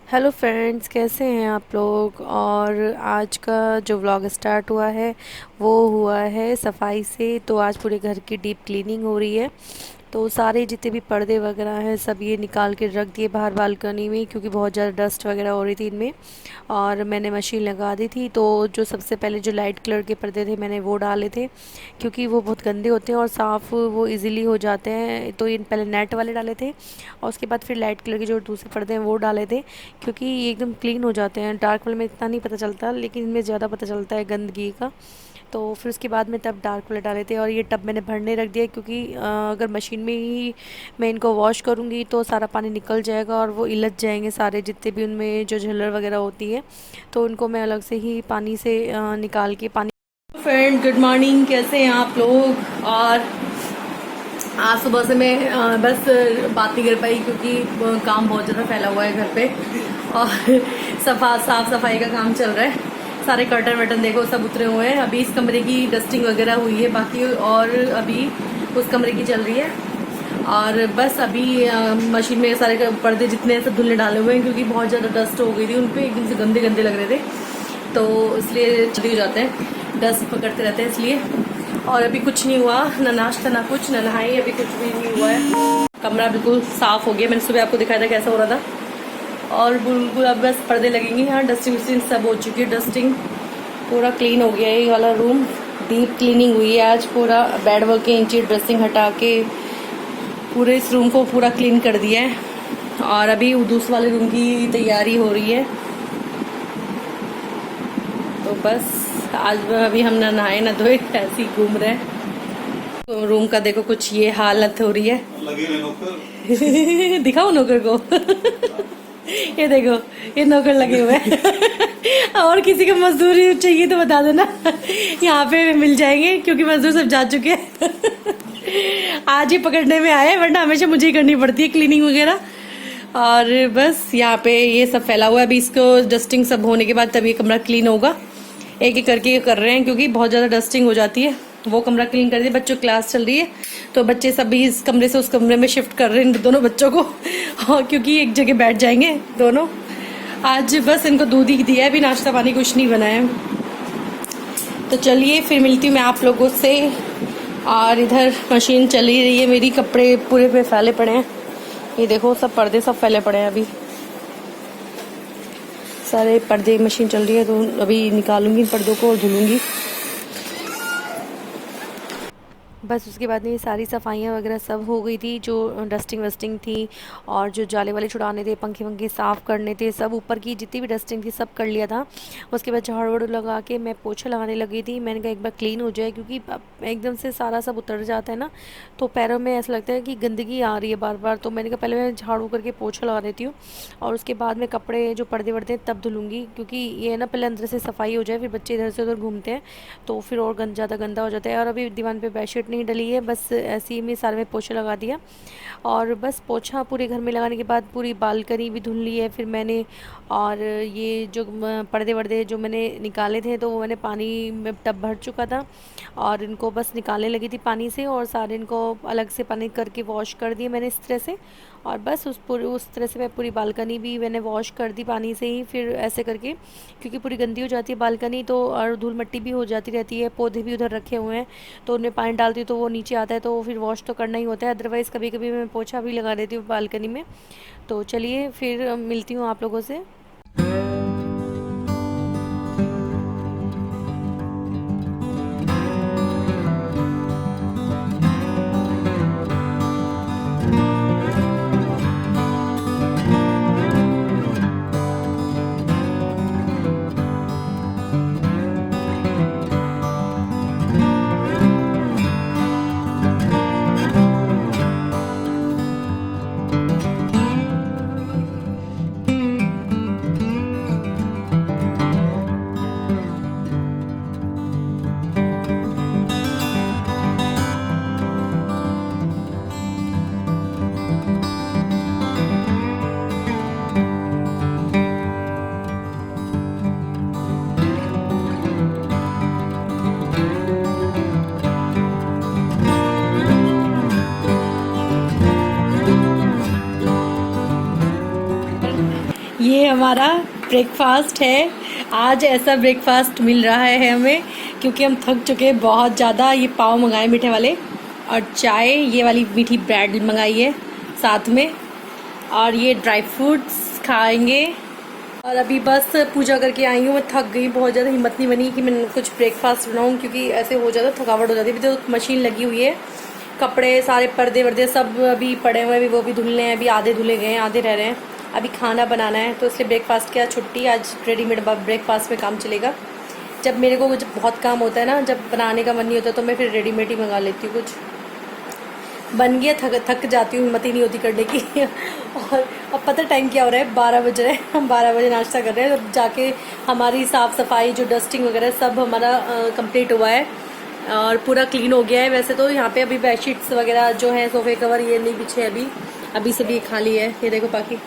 Hello friends, कैसे हैं आप लोग। और आज का जो व्लॉग स्टार्ट हुआ है वो हुआ है सफाई से। तो आज पूरे घर की डीप क्लीनिंग हो रही है। तो सारे जितने भी पर्दे वगैरह हैं सब ये निकाल के रख दिए बाहर बालकनी में, क्योंकि बहुत ज़्यादा डस्ट वगैरह हो रही थी इनमें। और मैंने मशीन लगा दी थी। तो जो सबसे पहले जो लाइट कलर के पर्दे थे मैंने वो डाले थे, क्योंकि वो बहुत गंदे होते हैं और साफ़ वो इजीली हो जाते हैं। तो इन पहले नेट वाले डाले थे और उसके बाद फिर लाइट कलर के जो दूसरे पर्दे हैं वो डाले थे, क्योंकि ये एकदम क्लीन हो जाते हैं। डार्क वाले में इतना नहीं पता चलता, लेकिन इनमें ज़्यादा पता चलता है गंदगी का। तो फिर उसके बाद में तब डार्क वाले डाले थे और ये टब मैंने भरने रख दिया, क्योंकि अगर मशीन में ही मैं इनको वॉश करूँगी तो सारा पानी निकल जाएगा और वो इलझ जाएंगे सारे, जितने भी उनमें जो झल्लर वगैरह होती है। तो उनको मैं अलग से ही पानी से निकाल के पानी। फ्रेंड, गुड मॉर्निंग, कैसे हैं आप लोग। और आज सुबह से मैं बस बात नहीं कर पाई, क्योंकि काम बहुत ज़्यादा फैला हुआ है घर पे। और साफ सफाई का काम चल रहा है। सारे कर्टन वर्टन देखो सब उतरे हुए हैं। अभी इस कमरे की डस्टिंग वगैरह हुई है बाकी, और अभी उस कमरे की चल रही है। और बस अभी मशीन में सारे पर्दे जितने सब धुलने डाले हुए हैं, क्योंकि बहुत ज़्यादा डस्ट हो गई थी उन पर, एकदम से गंदे गंदे लग रहे थे। तो इसलिए जल्दी हो जाते हैं, डस्ट पकड़ते रहते हैं इसलिए। और अभी कुछ नहीं हुआ, ना नाश्ता ना कुछ, ना नहाई, अभी कुछ भी नहीं हुआ है। कमरा बिल्कुल साफ हो गया, मैंने सुबह आपको दिखाया था कैसा हो रहा था। और बिल्कुल अब बस पर्दे लगेंगे। यहाँ डस्टिंग वस्टिंग सब हो चुकी है, डस्टिंग पूरा क्लीन हो गया है। ये वाला रूम डीप क्लीनिंग हुई है आज पूरा। बेड वर्क के इंची ड्रेसिंग हटा के पूरे इस रूम को पूरा क्लीन कर दिया है। और अभी दूसरे वाले रूम की तैयारी हो रही है। तो बस आज अभी हम ना नहाए ना धोए, ऐसे ही घूम रहे हैं। तो रूम का देखो कुछ ये हालत हो रही है। लगे हुए नौकर दिखाओ नौकर को। ये देखो, ये नौकर लगे हुए हैं। और किसी को मजदूरी चाहिए तो बता देना, यहाँ पे मिल जाएंगे, क्योंकि मजदूर सब जा चुके हैं। आज ही पकड़ने में आए, वरना हमेशा मुझे ही करनी पड़ती है क्लीनिंग वगैरह। और बस यहाँ पे ये सब फैला हुआ है। अभी इसको डस्टिंग सब होने के बाद तभी कमरा क्लीन होगा। एक एक करके कर रहे हैं, क्योंकि बहुत ज़्यादा डस्टिंग हो जाती है। वो कमरा क्लीन कर दिया, बच्चों की क्लास चल रही है तो बच्चे सभी इस कमरे से उस कमरे में शिफ्ट कर रहे हैं दोनों बच्चों को। हाँ, क्योंकि एक जगह बैठ जाएंगे दोनों। आज बस इनको दूध ही दिया है, अभी नाश्ता पानी कुछ नहीं बनाया। तो चलिए फिर मिलती हूँ मैं आप लोगों से। और इधर मशीन चली रही है मेरी, कपड़े पूरे पे फैले पड़े हैं। ये देखो सब पर्दे सब फैले पड़े हैं, अभी सारे पर्दे मशीन चल रही है। तो अभी निकालूंगी पर्दों को और धुलूंगी। बस उसके बाद में ये सारी सफाइयाँ वगैरह सब हो गई थी, जो डस्टिंग वस्टिंग थी और जो जाले वाले छुड़ाने थे, पंखे वंखे साफ़ करने थे, सब ऊपर की जितनी भी डस्टिंग थी सब कर लिया था। उसके बाद झाड़ू वाड़ू लगा के मैं पोछा लगाने लगी थी। मैंने कहा एक बार क्लीन हो जाए, क्योंकि एकदम से सारा सब उतर जाता है ना, तो पैरों में ऐसा लगता है कि गंदगी आ रही है बार बार। तो मैंने कहा पहले मैं झाड़ू करके पोछा लगा देती हूँ और उसके बाद में कपड़े जो पर्दे वर्दे तब धुलूँगी, क्योंकि ये ना पहले अंदर से सफाई हो जाए, फिर बच्चे इधर से उधर घूमते हैं तो फिर और ज़्यादा गंदा हो जाता है। और अभी दीवान पे बेडशीट नहीं डली है, बस ऐसे ही में सारे में पोछा लगा दिया। और बस पोछा पूरे घर में लगाने के बाद पूरी बालकनी भी धुल ली है फिर मैंने। और ये जो पर्दे वर्दे जो मैंने निकाले थे तो वो मैंने पानी में टब भर चुका था और इनको बस निकालने लगी थी पानी से, और सारे इनको अलग से पानी करके वॉश कर दिए मैंने इस तरह से। और बस उस तरह से मैं पूरी बालकनी भी मैंने वॉश कर दी पानी से ही, फिर ऐसे करके, क्योंकि पूरी गंदी हो जाती है बालकनी तो, और धूल मिट्टी भी हो जाती रहती है। पौधे भी उधर रखे हुए हैं तो उनमें पानी डालती हूँ तो वो नीचे आता है, तो फिर वॉश तो करना ही होता है। अदरवाइज़ कभी कभी मैं पोछा भी लगा देती हूँ बालकनी में। तो चलिए फिर मिलती हूँ आप लोगों से। ये हमारा ब्रेकफास्ट है। आज ऐसा ब्रेकफास्ट मिल रहा है हमें क्योंकि हम थक चुके हैं बहुत ज़्यादा। ये पाव मंगाए मीठे वाले और चाय, ये वाली मीठी ब्रेड मंगाई है साथ में, और ये ड्राई फ्रूट्स खाएंगे। और अभी बस पूजा करके आई हूँ। मैं थक गई बहुत ज़्यादा, हिम्मत नहीं बनी कि मैं कुछ ब्रेकफास्ट बनाऊँ क्योंकि ऐसे हो जाता, थकावट हो जाती है। अभी तो मशीन लगी हुई है, कपड़े सारे पर्दे वर्दे सब अभी पड़े हुए हैं, अभी वो भी धुलने हैं। अभी आधे धुले गए हैं, आधे रह रहे हैं। अभी खाना बनाना है तो इसलिए ब्रेकफास्ट किया, छुट्टी आज रेडीमेड ब्रेकफास्ट में काम चलेगा। जब मेरे को जब बहुत काम होता है ना, जब बनाने का मन नहीं होता तो मैं फिर रेडीमेड ही मंगा लेती हूँ। कुछ बन गया, थक जाती हूँ, हिम्मत ही नहीं होती करने की। और अब पता टाइम क्या हो रहा है, 12 बज रहे हैं। हम 12 बजे नाश्ता कर रहे हैं। अब जाके हमारी साफ़ सफाई जो डस्टिंग वगैरह सब हमारा कंप्लीट हुआ है और पूरा क्लीन हो गया है। वैसे तो यहाँ पे अभी बेडशीट्स वगैरह जो है, सोफे कवर ये नहीं बिछे अभी सभी खाली है। ये देखो बाकी,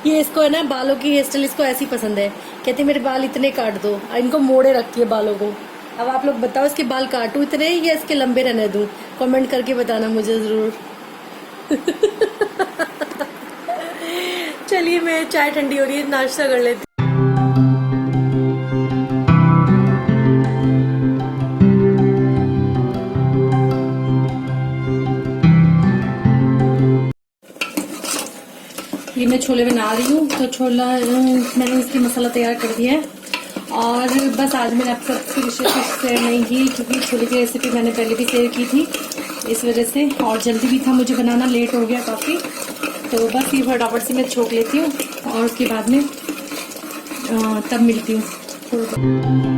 ये इसको है ना बालों की हेयर स्टाइल इसको ऐसी पसंद है, कहती मेरे बाल इतने काट दो, इनको मोड़े रखती है बालों को। अब आप लोग बताओ इसके बाल काटूं इतने या इसके लंबे रहने दूं? कमेंट करके बताना मुझे ज़रूर। चलिए मैं चाय ठंडी हो रही है, नाश्ता कर लेती हूँ। ये मैं छोले बना रही हूँ, तो छोला मैंने इसकी मसाला तैयार कर दिया है। और बस आज मैंने आप सबसे रेसिपी शेयर नहीं की क्योंकि छोले की रेसिपी मैंने पहले भी शेयर की थी, इस वजह से। और जल्दी भी था मुझे बनाना, लेट हो गया काफ़ी। तो बस ये फटाफट से मैं छोक लेती हूँ और उसके बाद में तब मिलती हूँ।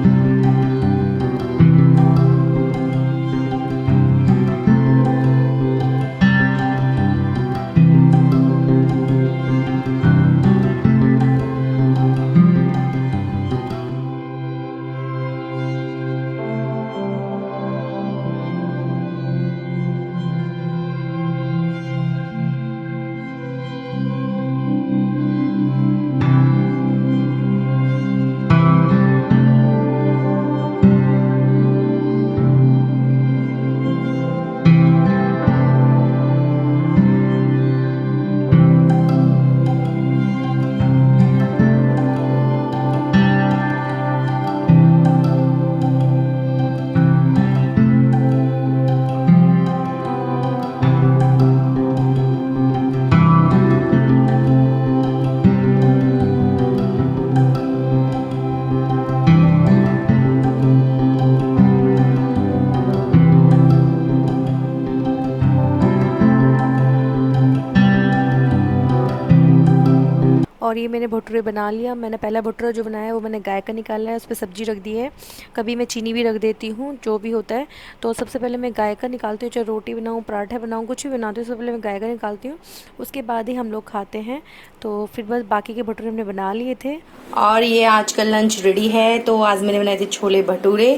और ये मैंने भटूरे बना लिया। मैंने पहला भटूरा जो बनाया है वो मैंने गाय का निकाला है, उस पर सब्ज़ी रख दी है। कभी मैं चीनी भी रख देती हूँ, जो भी होता है। तो सबसे पहले मैं गाय का निकालती हूँ, चाहे रोटी बनाऊँ, पराठा बनाऊँ, कुछ भी बनाती हूँ, सबसे पहले मैं गाय का निकालती हूँ, उसके बाद ही हम लोग खाते हैं। तो फिर बस बाकी के भटूरे हमने बना लिए थे। और ये आज का लंच रेडी है। तो आज मैंने बनाए थे छोले भटूरे,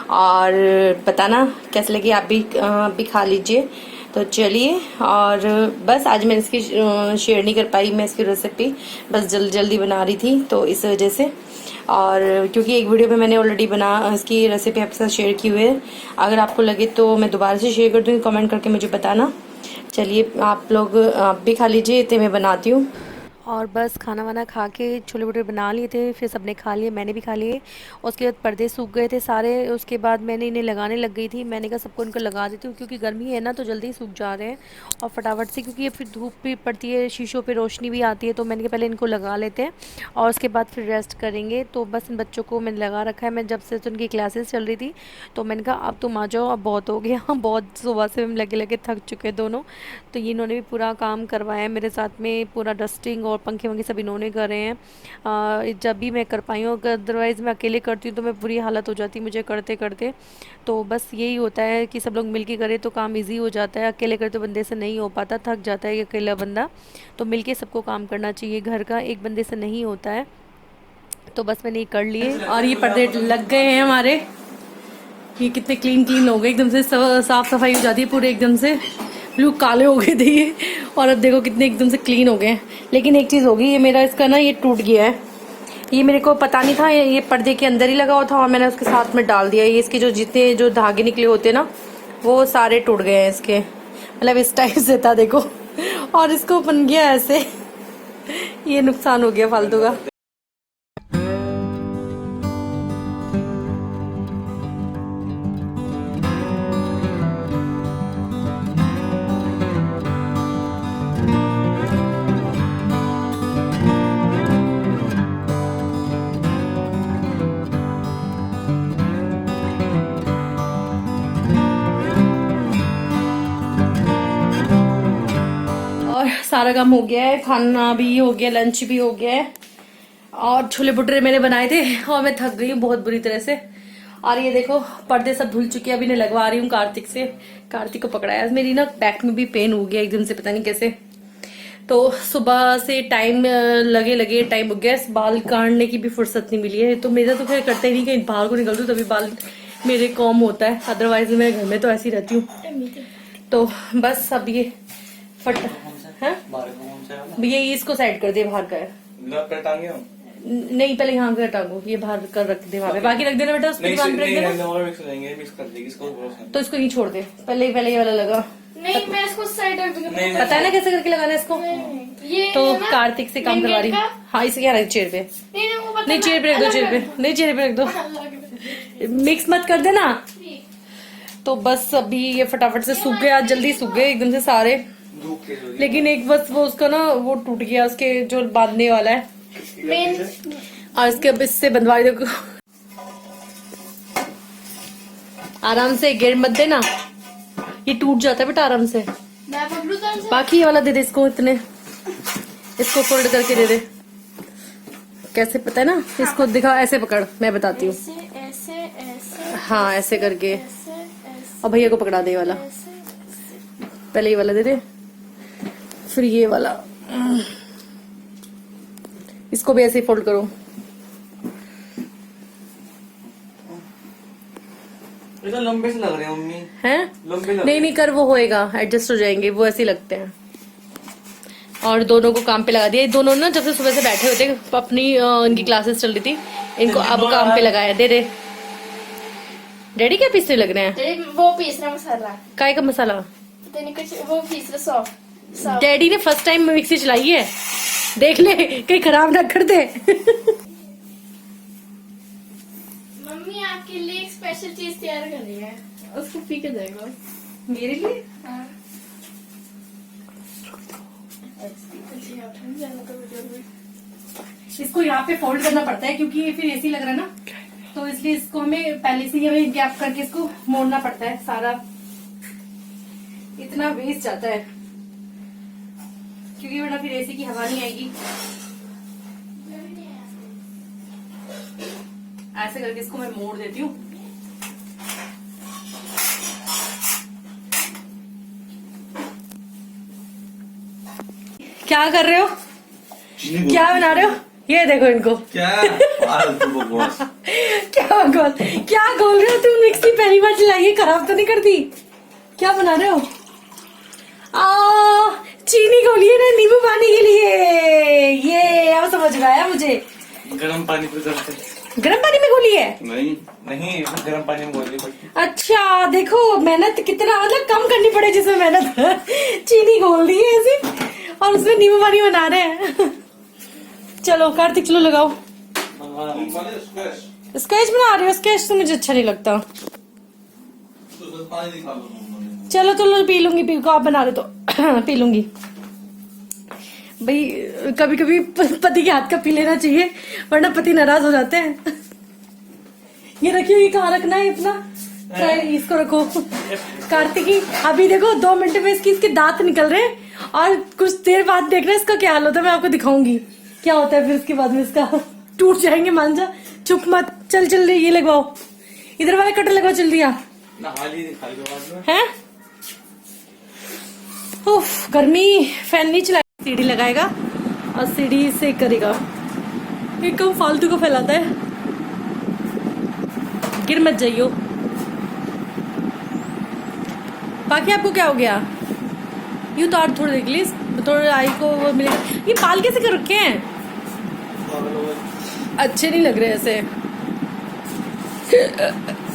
और बताना कैसे लगे, आप भी खा लीजिए। तो चलिए, और बस आज मैं इसकी शेयर नहीं कर पाई, मैं इसकी रेसिपी बस जल्दी बना रही थी तो इस वजह से। और क्योंकि एक वीडियो में मैंने ऑलरेडी इसकी रेसिपी आपके साथ शेयर की हुई है, अगर आपको लगे तो मैं दोबारा से शेयर कर दूँगी, कमेंट करके मुझे बताना। चलिए आप भी खा लीजिए, इतने मैं बनाती हूँ। और बस खाना वाना खा के छोले भटूरे बना लिए थे, फिर सबने खा लिए, मैंने भी खा लिए। उसके बाद पर्दे सूख गए थे सारे, उसके बाद मैंने इन्हें लगाने लग गई थी। मैंने कहा सबको इनको लगा देती हूँ क्योंकि गर्मी है ना, तो जल्दी ही सूख जा रहे हैं और फटाफट से, क्योंकि ये फिर धूप भी पड़ती है, शीशों पे रोशनी भी आती है। तो मैंने कहा पहले इनको लगा लेते हैं और उसके बाद फिर रेस्ट करेंगे। तो बस इन बच्चों को मैंने लगा रखा है। मैं जब से तो उनकी क्लासेस चल रही थी तो मैंने कहा अब तुम आ जाओ, अब बहुत हो गया। बहुत सुबह से हम लगे थक चुके दोनों। तो ये इन्होंने भी पूरा काम करवाया मेरे साथ में, पूरा डस्टिंग और पंखे वंखे सब इन्होंने करे हैं। जब भी मैं कर पाई हूँ, अदरवाइज़ मैं अकेले करती हूँ तो मैं बुरी हालत हो जाती मुझे करते करते। तो बस यही होता है कि सब लोग मिलके करे तो काम इजी हो जाता है, अकेले करे तो बंदे से नहीं हो पाता, थक जाता है अकेला बंदा। तो मिलके सबको काम करना चाहिए, घर का एक बंदे से नहीं होता है। तो बस मैंने ये कर लिए। और ये पर्दे लग गए हैं हमारे, ये कितने क्लीन हो गए, एकदम से साफ सफाई हो जाती है पूरे, एकदम से ब्लू काले हो गए थे ये, और अब देखो कितने एकदम से क्लीन हो गए। लेकिन एक चीज़ होगी, ये मेरा इसका ना ये टूट गया है, ये मेरे को पता नहीं था, ये पर्दे के अंदर ही लगा हुआ था और मैंने उसके साथ में डाल दिया। ये इसके जो जितने जो धागे निकले होते हैं ना, वो सारे टूट गए हैं इसके, मतलब इस टाइप से था देखो। और इसको बन गया ऐसे। ये नुकसान हो गया फालतू का। और सारा काम हो गया है, खाना भी हो गया, लंच भी हो गया है। और छोले भटूरे मैंने बनाए थे और मैं थक गई हूँ बहुत बुरी तरह से। और ये देखो पर्दे सब धुल चुके हैं, अभी मैं लगवा रही हूँ कार्तिक से। कार्तिक को पकड़ाया, मेरी ना बैक में भी पेन हो गया एकदम से, पता नहीं कैसे। तो सुबह से टाइम लगे लगे टाइम हो गया, बाल काटने की भी फुर्सत नहीं मिली है। तो मेरा तो खैर करते ही नहीं, कहीं बाहर को निकल दूँ तभी बाल मेरे कॉम होता है, अदरवाइज मैं घर में तो ऐसी रहती हूँ। तो बस अब ये फट है भैया, इसको साइड कर दे, बाहर का है। नहीं पहले यहाँ कर टांगो, ये बाहर कर रख दे वहाँ पे, बाकी रख देना बेटा, उसको दुकान पे रख देना। तो इसको नहीं छोड़ दे, पहले ये वाला लगा। नहीं मैं इसको साइड रख दूंगी। पता है ना कैसे करके लगाना है इसको। ये तो कार्तिक से काम करवा रही। हाँ इसे क्या रख चेयर पे, नहीं चेयर पे रख दो, चेयर पे नहीं, चेयर पे रख दो, मिक्स मत कर देना। तो बस अभी ये फटाफट से सूख गए, आज जल्दी सूख गए एकदम से सारे। लेकिन एक बस वो उसका ना वो टूट गया, उसके जो बांधने वाला है और इसके अब इससे बंधवा दो। आराम से गिर मत देना, ये टूट जाता है बेटा आराम से। मैं पकड़ू तो बाकी ये वाला दे दे इसको, इतने इसको फोल्ड करके दे दे। कैसे पता है ना, इसको दिखा, ऐसे पकड़, मैं बताती हूँ। ऐसे ऐसे ऐसे हाँ ऐसे करके, ऐसे ऐसे और भैया को पकड़ा दे ये वाला, पहले ये वाला दे दे, फिर ये वाला, इसको भी ऐसे ही फोल्ड करो। ये तो लंबे से लग रहे हैं मम्मी। हैं? लंबे लग नहीं नहीं कर, वो होएगा, एडजस्ट हो जाएंगे, वो ऐसे ही लगते हैं। और दोनों को काम पे लगा दिया, दोनों ना जब से सुबह से बैठे होते अपनी इनकी क्लासेस चल रही थी, इनको अब काम पे लगाया। दे दे डैडी, क्या पीसने लग रहे हैं? डैडी वो पीस रहा मसाला, काय का मसाला? पता नहीं कुछ वो पीस रहा सॉफ्ट। डैडी ने फर्स्ट टाइम मिक्सी चलाई है, देख ले कहीं खराब ना कर दे। मम्मी आपके लिए एक स्पेशल चीज तैयार कर रही है, उसको पी के जाएगा। मेरे लिए? हाँ। जी, आप ठंड जाना तो वीडियो में। इसको यहाँ पे फोल्ड करना पड़ता है क्योंकि ये फिर ऐसी लग रहा है ना, तो इसलिए इसको हमें पहले से ही गैप करके इसको मोड़ना पड़ता है। सारा इतना वेस्ट जाता है क्योंकि वरना फिर एसी की हवा नहीं आएगी। ऐसे करके इसको मैं मोड़ देती हूँ। क्या कर रहे हो, क्या बना रहे हो? ये देखो इनको, क्या क्या बोल रहे हो तुम? मिक्सी पहली बार चलाई है, खराब तो नहीं कर दी? क्या बना रहे हो? चीनी घोली है ना नींबू पानी के लिए, ये अब समझ में आया मुझे। गरम पानी पे करते, गर्म पानी में घोली है? नहीं नहीं गरम पानी में घोली। अच्छा देखो मेहनत कितना, मतलब कम करनी पड़े जिसमें मेहनत। चीनी घोल दी है ऐसे और उसमें नींबू पानी बना रहे हैं। चलो कार्तिक चलो लगाओ। स्केच बना रहे हो? स्केच तो मुझे अच्छा नहीं लगता। चलो चलो पी लूंगी, पी को आप बना रहे तो पी लूंगी भाई। कभी कभी पति के हाथ का पी लेना चाहिए वरना पति नाराज हो जाते हैं। ये रखियो, ये कहाँ रखना है इतना? इसको रखो कार्तिकी। अभी देखो 2 मिनट में इसके दांत निकल रहे हैं और कुछ देर बाद देख रहे हैं इसका क्या हाल होता है। मैं आपको दिखाऊंगी क्या होता है फिर उसके बाद में। इसका टूट जाएंगे, मान जा, चुप मत। चल चल ये लगवाओ, इधर वाला कटर लगाओ जल्दी। आप हैं? उफ गर्मी, फैन नहीं चलाएगा, सीढ़ी लगाएगा और सीढ़ी से करेगा। ये कम फालतू को फैलाता है, गिर मत जाइयो। बाकी आपको क्या हो गया? यूं तो और थोड़ी देख ली, थोड़े आई को वो मिलेगा। ये बाल कैसे कर रखे हैं? अच्छे नहीं लग रहे ऐसे।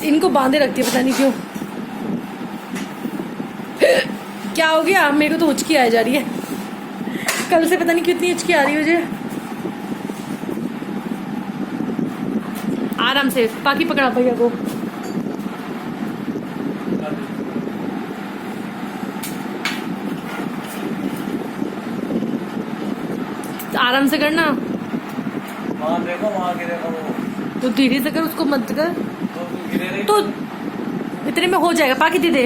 इनको बांधे रखती है पता नहीं क्यों। क्या हो गया? मेरे को तो हुचकी आ जा रही है। कल से पता नहीं कितनी हिचकी आ रही है मुझे। आराम से पाकी पकड़ा भैया को। आराम से करना। वहाँ देखो, वहाँ गिरेगा वो। तो धीरे से कर, उसको मत कर। तो गिरेगा ही। तो इतने में हो जाएगा। पाकी दे दे।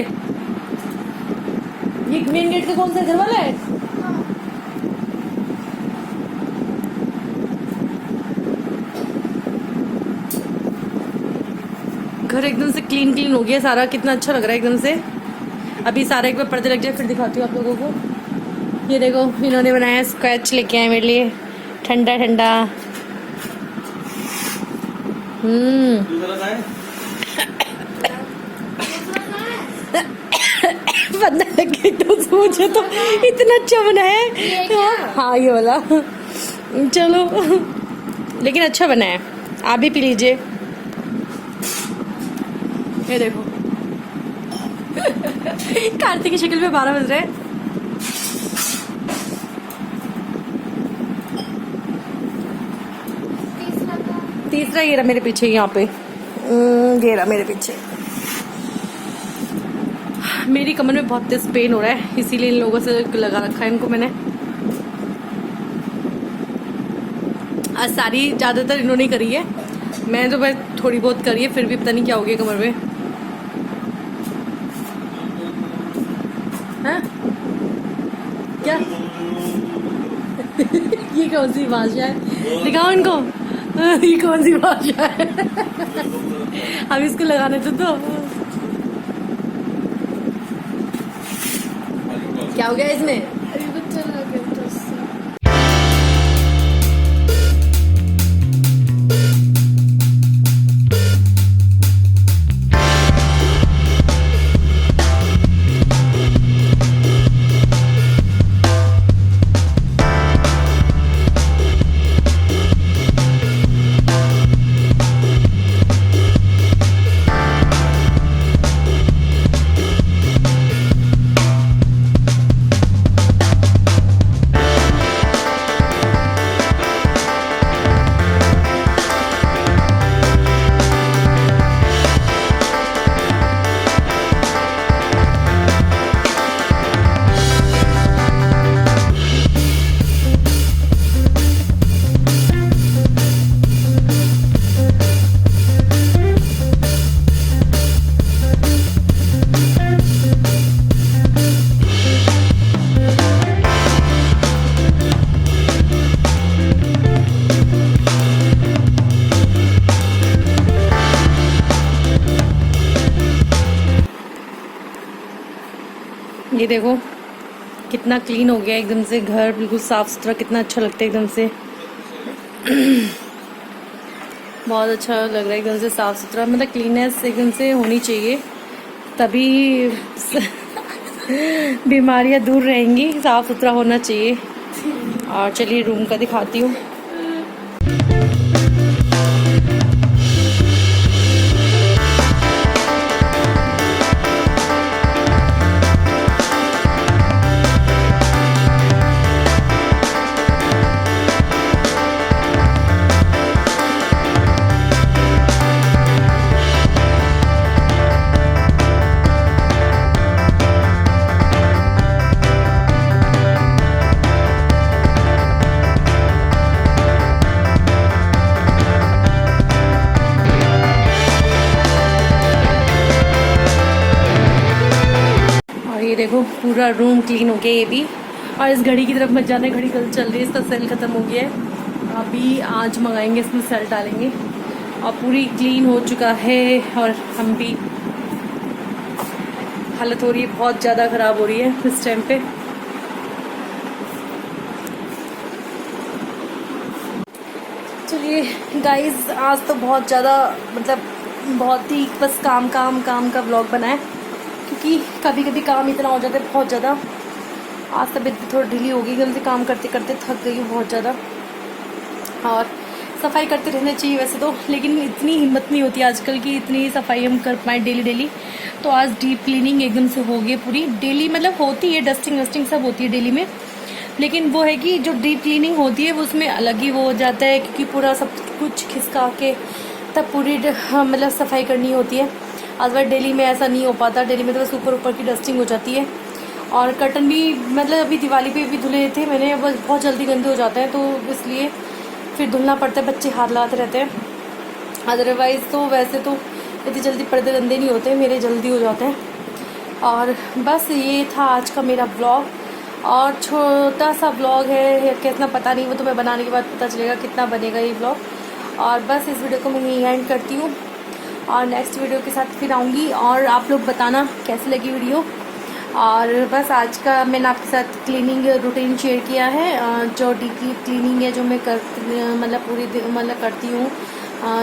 ये मेन गेट का कौन सा घर वाला है? घर एकदम से क्लीन क्लीन हो गया सारा। कितना अच्छा लग रहा है एकदम से। अभी सारा एक बार पर्दे लग जाए फिर दिखाती हूँ आप लोगों को। ये देखो इन्होंने बनाया, स्क्वैच लेके आए मेरे लिए, ठंडा ठंडा। दूसरा लाए? पता लगे तो सोचे तो इतना अच्छा बना है। हाँ ये वाला। चलो लेकिन अच्छा बना है। आप भी पी लीजिए। ये देखो कार्तिक की शक्ल में 12 बज रहे हैं। तीसरा ये रहा मेरे पीछे, यहाँ पे ये रहा मेरे पीछे। मेरी कमर में बहुत तेज पेन हो रहा है, इसीलिए इन लोगों से लगा रखा है इनको मैंने। आज सारी ज़्यादातर इन्होंने करी है, मैं तो बस थोड़ी बहुत करी है, फिर भी पता नहीं क्या हो गया कमर में। हाँ क्या ये कौन सी भाषा है? दिखाओ इनको। ये कौन सी भाषा है? अब इसको लगाने तो क्या हो गया इसमें? अभी बच्चा लग गया था उससे। ये देखो कितना क्लीन हो गया एकदम से, घर बिल्कुल साफ सुथरा, कितना अच्छा लगता है एकदम से। बहुत अच्छा लग रहा है एकदम से साफ सुथरा, मतलब क्लीननेस एकदम से होनी चाहिए, तभी बीमारियां दूर रहेंगी। साफ सुथरा होना चाहिए। और चलिए रूम का दिखाती हूँ। ये देखो पूरा रूम क्लीन हो गया ये भी। और इस घड़ी की तरफ मत जाना, घड़ी कल चल रही है, इसका सेल ख़त्म हो गया है। अभी आज मंगाएंगे, इसमें सेल डालेंगे। और पूरी क्लीन हो चुका है और हम भी, हालत हो रही है बहुत ज़्यादा ख़राब हो रही है इस टाइम पे। चलिए गाइस, आज तो बहुत ज़्यादा, मतलब बहुत ही बस काम काम काम का व्लॉग बनाए, क्योंकि कभी कभी काम इतना हो जाता है बहुत ज़्यादा। आज तबीयत भी थोड़ी ढीली हो गई, एकदम से काम करते करते थक गई हूँ बहुत ज़्यादा। और सफाई करते रहना चाहिए वैसे तो, लेकिन इतनी हिम्मत नहीं होती आजकल की इतनी सफाई हम कर पाएँ डेली डेली। तो आज डीप क्लीनिंग एकदम से हो गई पूरी डेली, मतलब होती है, डस्टिंग वस्टिंग सब होती है डेली में, लेकिन वो है कि जो डीप क्लीनिंग होती है वो उसमें अलग ही वो हो जाता है, क्योंकि पूरा सब कुछ खिसका के तब पूरी मतलब सफाई करनी होती है। अदरवाइज डेली में ऐसा नहीं हो पाता, डेली में तो बस ऊपर ऊपर की डस्टिंग हो जाती है। और कर्टन भी मतलब अभी दिवाली पे भी धुले थे मैंने, बस बहुत जल्दी गंदे हो जाते हैं, तो इसलिए फिर धुलना पड़ता है, बच्चे हाथ लगाते रहते हैं। अदरवाइज़ तो वैसे तो इतनी जल्दी पर्दे गंदे नहीं होते, मेरे जल्दी हो जाते हैं। और बस ये था आज का मेरा ब्लॉग, और छोटा सा ब्लॉग है, कितना पता नहीं, वो तो मैं बनाने के बाद पता चलेगा कितना बनेगा ये ब्लॉग। और बस इस वीडियो को मैं यहीं एंड करती हूँ, और नेक्स्ट वीडियो के साथ फिर आऊँगी, और आप लोग बताना कैसी लगी वीडियो। और बस आज का मैंने आपके साथ क्लीनिंग रूटीन शेयर किया है, जो डीपली क्लीनिंग है जो मैं मतलब पूरी मतलब करती हूँ।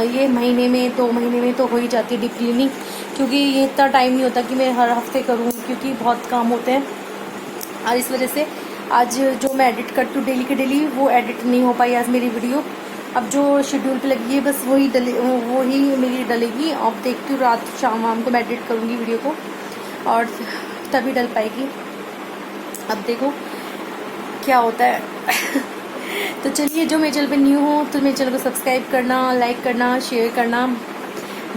ये महीने में 2 महीने में तो हो ही जाती है डीप क्लीनिंग, क्योंकि ये इतना टाइम नहीं होता कि मैं हर हफ्ते करूँ, क्योंकि बहुत काम होते हैं। और इस वजह से आज जो मैं एडिट करती हूँ डेली के डेली, वो एडिट नहीं हो पाई आज मेरी वीडियो। अब जो शेड्यूल पे लगी है बस वही मेरी डलेगी। अब देखती हूँ रात शाम को मैं एडिट करूँगी वीडियो को, और तभी डल पाएगी। अब देखो क्या होता है। तो चलिए, जो मेरे चैनल पे न्यू हो तो मेरे चैनल को सब्सक्राइब करना, लाइक करना, शेयर करना।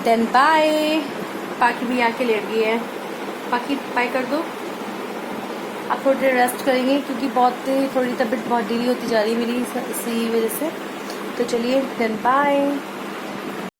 Then bye. पाकि भी आके लेट गई है, पाकि बाय कर दो। आप थोड़ी देर रेस्ट करेंगे, क्योंकि थोड़ी तबीयत बहुत ढीली होती जा रही है मेरी इसी वजह से। तो चलिए, देन बाय।